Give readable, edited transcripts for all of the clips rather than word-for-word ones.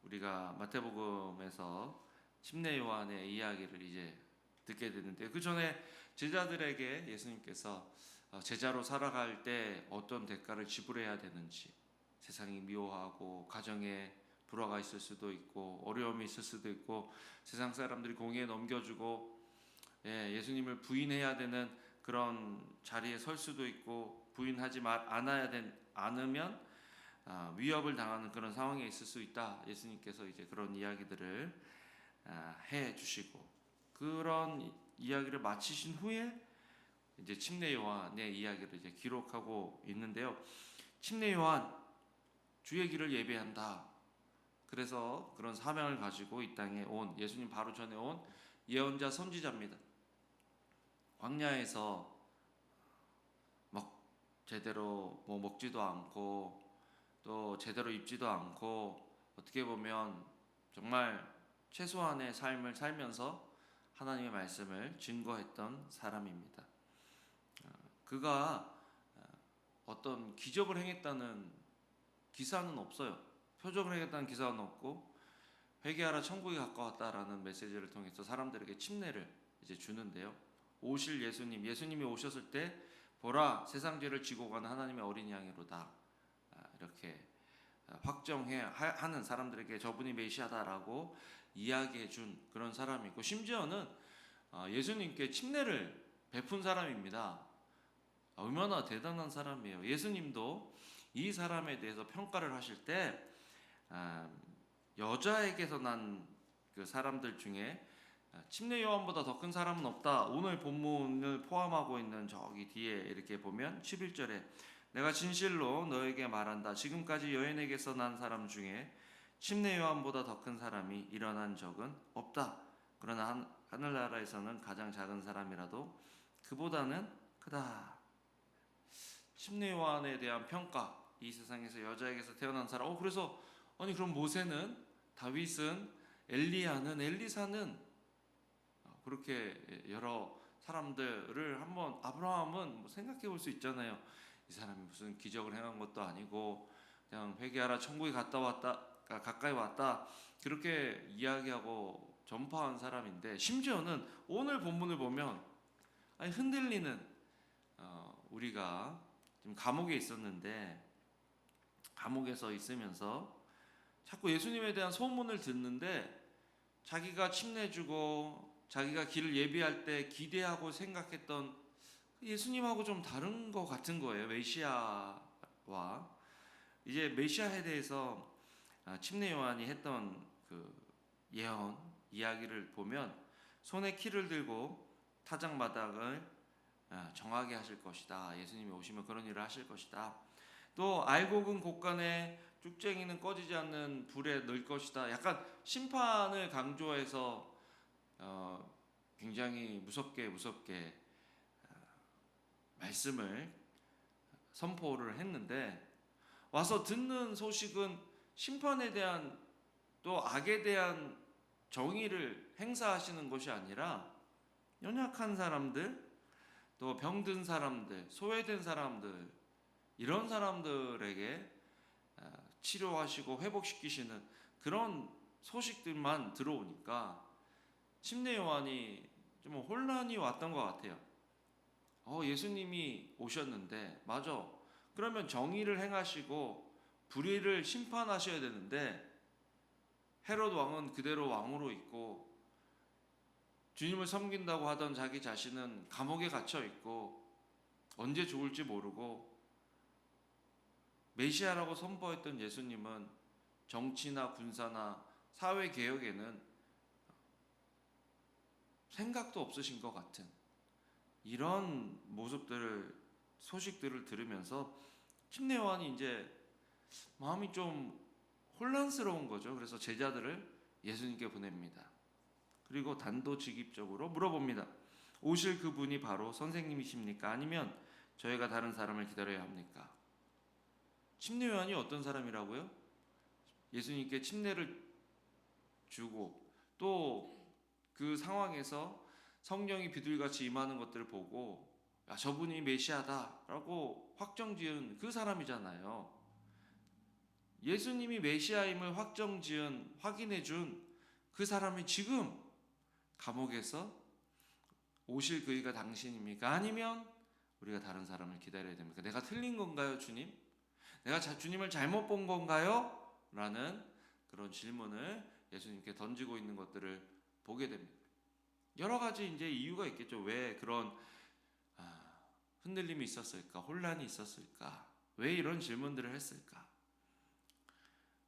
우리가 마태복음에서 침례 요한의 이야기를 이제 듣게 되는데, 그 전에 제자들에게 예수님께서 제자로 살아갈 때 어떤 대가를 지불해야 되는지, 세상이 미워하고 가정에 불화가 있을 수도 있고 어려움이 있을 수도 있고 세상 사람들이 공의에 넘겨주고 예수님을 부인해야 되는 그런 자리에 설 수도 있고, 부인하지 않으면 위협을 당하는 그런 상황에 있을 수 있다. 예수님께서 이제 그런 이야기들을 해 주시고, 그런 이야기를 마치신 후에 이제 침례 요한의 이야기를 이제 기록하고 있는데요. 침례 요한 주의 길을 예배한다. 그래서 그런 사명을 가지고 이 땅에 온, 예수님 바로 전에 온 예언자 선지자입니다. 광야에서 제대로 먹지도 않고 또 제대로 입지도 않고, 어떻게 보면 정말 최소한의 삶을 살면서 하나님의 말씀을 증거했던 사람입니다. 그가 어떤 기적을 행했다는 기사는 없어요. 표적을 행했다는 기사는 없고, 회개하라 천국이 가까웠다라는 메시지를 통해서 사람들에게 침례를 이제 주는데요. 오실 예수님이 오셨을 때 보라, 세상 죄를 지고 가는 하나님의 어린 양이로다, 이렇게 확정하는 사람들에게 저분이 메시아다라고 이야기해 준 그런 사람이고, 심지어는 예수님께 침례를 베푼 사람입니다. 얼마나 대단한 사람이에요. 예수님도 이 사람에 대해서 평가를 하실 때 여자에게서 난 그 사람들 중에 침례 요한보다 더 큰 사람은 없다. 오늘 본문을 포함하고 있는 저기 뒤에 이렇게 보면 11절에 내가 진실로 너에게 말한다. 지금까지 여인에게서 난 사람 중에 침례 요한보다 더 큰 사람이 일어난 적은 없다. 그러나 하늘나라에서는 가장 작은 사람이라도 그보다는 크다. 침례 요한에 대한 평가, 이 세상에서 여자에게서 태어난 사람. 그래서 아니 그럼 모세는, 다윗은, 엘리사는 그렇게 여러 사람들을 한번 아브라함은 생각해 볼 수 있잖아요. 이 사람이 무슨 기적을 행한 것도 아니고 그냥 회개하라 천국이 가까이 왔다, 그렇게 이야기하고 전파한 사람인데, 심지어는 오늘 본문을 보면 흔들리는, 우리가 지금 감옥에 있었는데 감옥에서 있으면서 자꾸 예수님에 대한 소문을 듣는데, 자기가 침례주고 자기가 길을 예비할 때 기대하고 생각했던 예수님하고 좀 다른 것 같은 거예요. 메시아와 이제 메시아에 대해서 침례 요한이 했던 그 예언 이야기를 보면, 손에 키를 들고 타작마당을 정하게 하실 것이다. 예수님이 오시면 그런 일을 하실 것이다. 또 알곡은 곳간에 쭉쟁이는 꺼지지 않는 불에 넣을 것이다. 약간 심판을 강조해서 굉장히 무섭게 말씀을 선포를 했는데, 와서 듣는 소식은 심판에 대한, 또 악에 대한 정의를 행사하시는 것이 아니라 연약한 사람들, 또 병든 사람들, 소외된 사람들, 이런 사람들에게 치료하시고 회복시키시는 그런 소식들만 들어오니까 침례 요한이 좀 혼란이 왔던 것 같아요. 예수님이 오셨는데, 맞아, 그러면 정의를 행하시고 불의를 심판하셔야 되는데, 헤롯 왕은 그대로 왕으로 있고 주님을 섬긴다고 하던 자기 자신은 감옥에 갇혀 있고 언제 죽을지 모르고, 메시아라고 선포했던 예수님은 정치나 군사나 사회 개혁에는 생각도 없으신 것 같은 이런 소식들을 들으면서 침례 요한이 이제 마음이 좀 혼란스러운 거죠. 그래서 제자들을 예수님께 보냅니다. 그리고 단도직입적으로 물어봅니다. 오실 그분이 바로 선생님이십니까? 아니면 저희가 다른 사람을 기다려야 합니까? 침례 요한이 어떤 사람이라고요? 예수님께 침례를 주고 또 그 상황에서 성령이 비둘기같이 임하는 것들을 보고 저분이 메시아다라고 확정지은 그 사람이잖아요. 예수님이 메시아임을 확인해 준 그 사람이 지금 감옥에서 오실 그이가 당신입니까? 아니면 우리가 다른 사람을 기다려야 됩니까? 내가 틀린 건가요, 주님? 내가 주님을 잘못 본 건가요? 라는 그런 질문을 예수님께 던지고 있는 것들을 보게 됩니다. 여러 가지 이제 이유가 있겠죠. 왜 그런 흔들림이 있었을까? 혼란이 있었을까? 왜 이런 질문들을 했을까?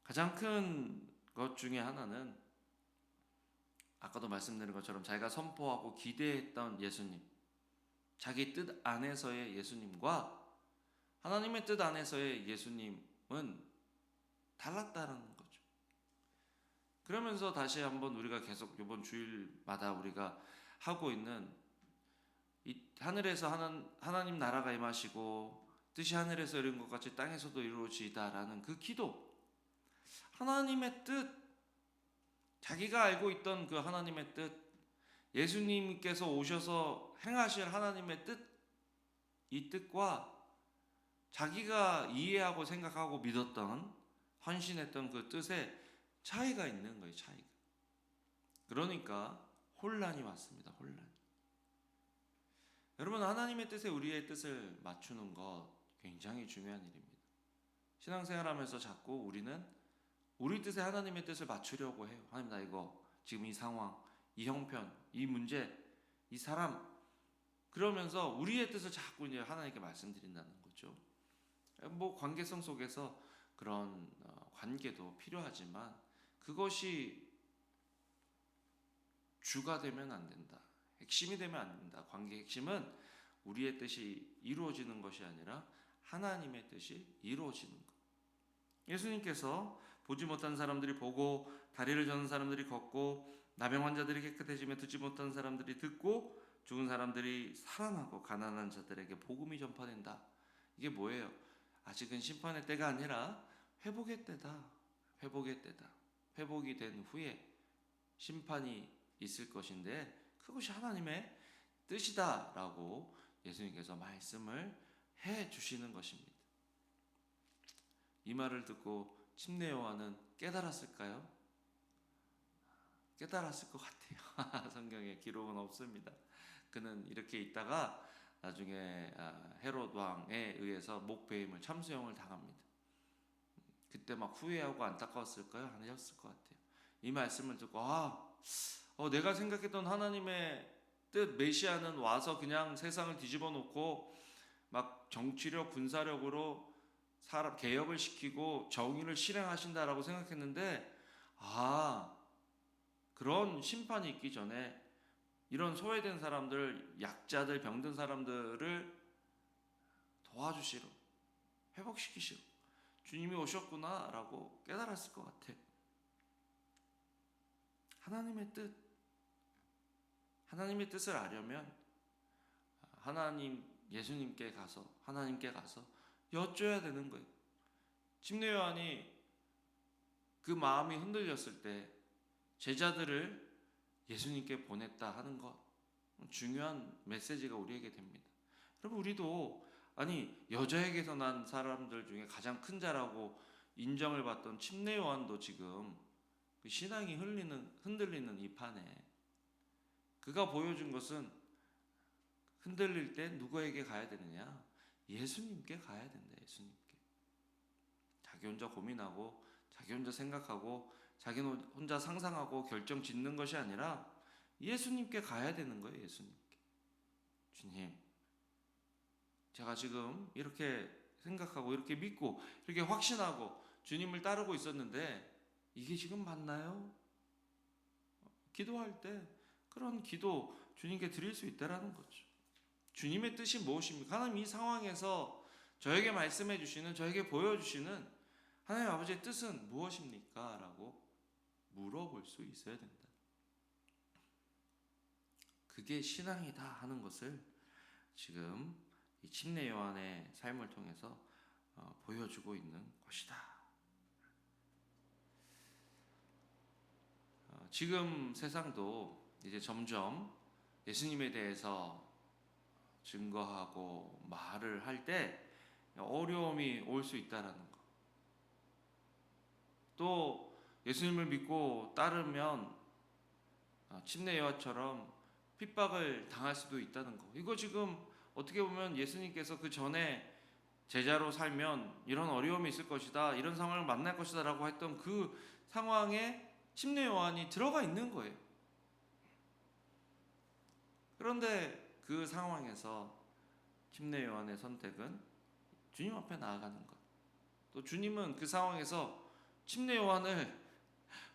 가장 큰 것 중에 하나는 아까도 말씀드린 것처럼 자기가 선포하고 기대했던 예수님, 자기 뜻 안에서의 예수님과 하나님의 뜻 안에서의 예수님은 달랐다는 거죠. 그러면서 다시 한번 우리가 계속 이번 주일마다 우리가 하고 있는 이 하늘에서 하나님 나라가 임하시고 뜻이 하늘에서 이룬 것 같이 땅에서도 이루어지이다라는 그 기도, 하나님의 뜻, 자기가 알고 있던 그 하나님의 뜻, 예수님께서 오셔서 행하실 하나님의 뜻, 이 뜻과 자기가 이해하고 생각하고 믿었던, 헌신했던 그 뜻에 차이가 있는 거예요. 차이가. 그러니까 혼란이 왔습니다. 혼란. 여러분, 하나님의 뜻에 우리의 뜻을 맞추는 것 굉장히 중요한 일입니다. 신앙생활하면서 자꾸 우리는 우리 뜻에 하나님의 뜻을 맞추려고 해요. 하나님, 나 이거 지금 이 상황, 이 형편, 이 문제, 이 사람, 그러면서 우리의 뜻을 자꾸 이제 하나님께 말씀드린다는 거죠. 뭐 관계성 속에서 그런 관계도 필요하지만 그것이 주가 되면 안 된다. 핵심이 되면 안 된다. 관계의 핵심은 우리의 뜻이 이루어지는 것이 아니라 하나님의 뜻이 이루어지는 것. 예수님께서 보지 못한 사람들이 보고, 다리를 저는 사람들이 걷고, 나병 환자들이 깨끗해지며 듣지 못한 사람들이 듣고, 죽은 사람들이 살아나고, 가난한 자들에게 복음이 전파된다. 이게 뭐예요? 아직은 심판의 때가 아니라 회복의 때다. 회복의 때다. 회복이 된 후에 심판이 있을 것인데 그것이 하나님의 뜻이다라고 예수님께서 말씀을 해 주시는 것입니다. 이 말을 듣고 침례 요한은 깨달았을까요? 깨달았을 것 같아요. 성경에 기록은 없습니다. 그는 이렇게 있다가 나중에 헤롯 왕에 의해서 목배임을, 참수형을 당합니다. 그때 막 후회하고 안타까웠을까요? 아니었을 것 같아요. 이 말씀을 듣고 내가 생각했던 하나님의 뜻, 메시아는 와서 그냥 세상을 뒤집어 놓고 막 정치력, 군사력으로 사람 개혁을 시키고 정의를 실행하신다라고 생각했는데 그런 심판이 있기 전에 이런 소외된 사람들, 약자들, 병든 사람들을 도와주시러, 회복시키시러 주님이 오셨구나라고 깨달았을 것 같아요. 하나님의 뜻, 하나님의 뜻을 알려면 예수님께 가서, 하나님께 가서 여쭤야 되는 거예요. 침례 요한이 그 마음이 흔들렸을 때 제자들을 예수님께 보냈다 하는 것, 중요한 메시지가 우리에게 됩니다. 여러분, 우리도 여자에게서 난 사람들 중에 가장 큰 자라고 인정을 받던 침례 요한도 지금 그 신앙이 흔들리는 이 판에 그가 보여준 것은 흔들릴 때 누구에게 가야 되느냐? 예수님께 가야 된다. 예수님께. 자기 혼자 고민하고 자기 혼자 생각하고 자기 혼자 상상하고 결정 짓는 것이 아니라 예수님께 가야 되는 거예요. 예수님께. 주님, 제가 지금 이렇게 생각하고 이렇게 믿고 이렇게 확신하고 주님을 따르고 있었는데 이게 지금 맞나요? 기도할 때 그런 기도 주님께 드릴 수 있다라는 거죠. 주님의 뜻이 무엇입니까? 하나님, 이 상황에서 저에게 말씀해 주시는, 저에게 보여주시는 하나님 아버지의 뜻은 무엇입니까? 라고 물어볼 수 있어야 된다. 그게 신앙이다 하는 것을 지금 이 침례 요한의 삶을 통해서 보여주고 있는 것이다. 지금 세상도 이제 점점 예수님에 대해서 증거하고 말을 할 때 어려움이 올 수 있다라는 거. 또 예수님을 믿고 따르면 침례 요한처럼 핍박을 당할 수도 있다는 거. 이거 지금 어떻게 보면 예수님께서 그 전에 제자로 살면 이런 어려움이 있을 것이다, 이런 상황을 만날 것이다라고 했던 그 상황에 침례 요한이 들어가 있는 거예요. 그런데 그 상황에서 침례 요한의 선택은 주님 앞에 나아가는 것. 또 주님은 그 상황에서 침례 요한을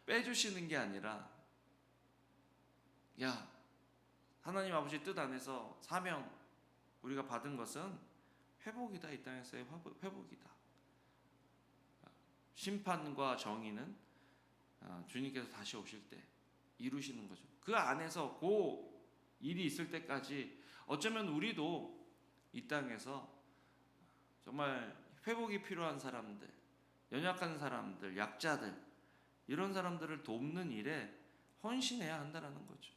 빼주시는 게 아니라, 야, 하나님 아버지 뜻 안에서 사명 우리가 받은 것은 회복이다. 이 땅에서의 회복이다. 심판과 정의는 주님께서 다시 오실 때 이루시는 거죠. 그 안에서 그 일이 있을 때까지 어쩌면 우리도 이 땅에서 정말 회복이 필요한 사람들, 연약한 사람들, 약자들, 이런 사람들을 돕는 일에 헌신해야 한다는 거죠.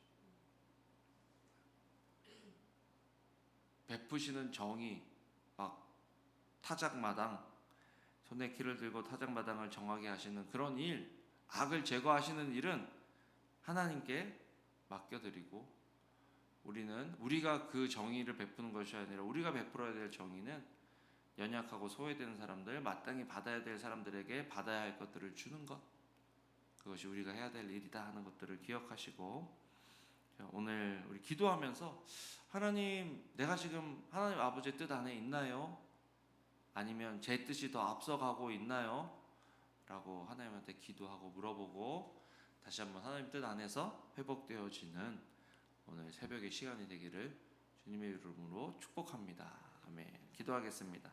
베푸시는 정의, 막 타작마당, 손에 키를 들고 타작마당을 정하게 하시는 그런 일, 악을 제거하시는 일은 하나님께 맡겨드리고, 우리는 우리가 그 정의를 베푸는 것이 아니라 우리가 베풀어야 될 정의는 연약하고 소외되는 사람들, 마땅히 받아야 될 사람들에게 받아야 할 것들을 주는 것, 그것이 우리가 해야 될 일이다 하는 것들을 기억하시고, 오늘 우리 기도하면서 하나님, 내가 지금 하나님 아버지의 뜻 안에 있나요? 아니면 제 뜻이 더 앞서가고 있나요? 라고 하나님한테 기도하고 물어보고, 다시 한번 하나님 뜻 안에서 회복되어지는 오늘 새벽의 시간이 되기를 주님의 이름으로 축복합니다. 아멘. 기도하겠습니다.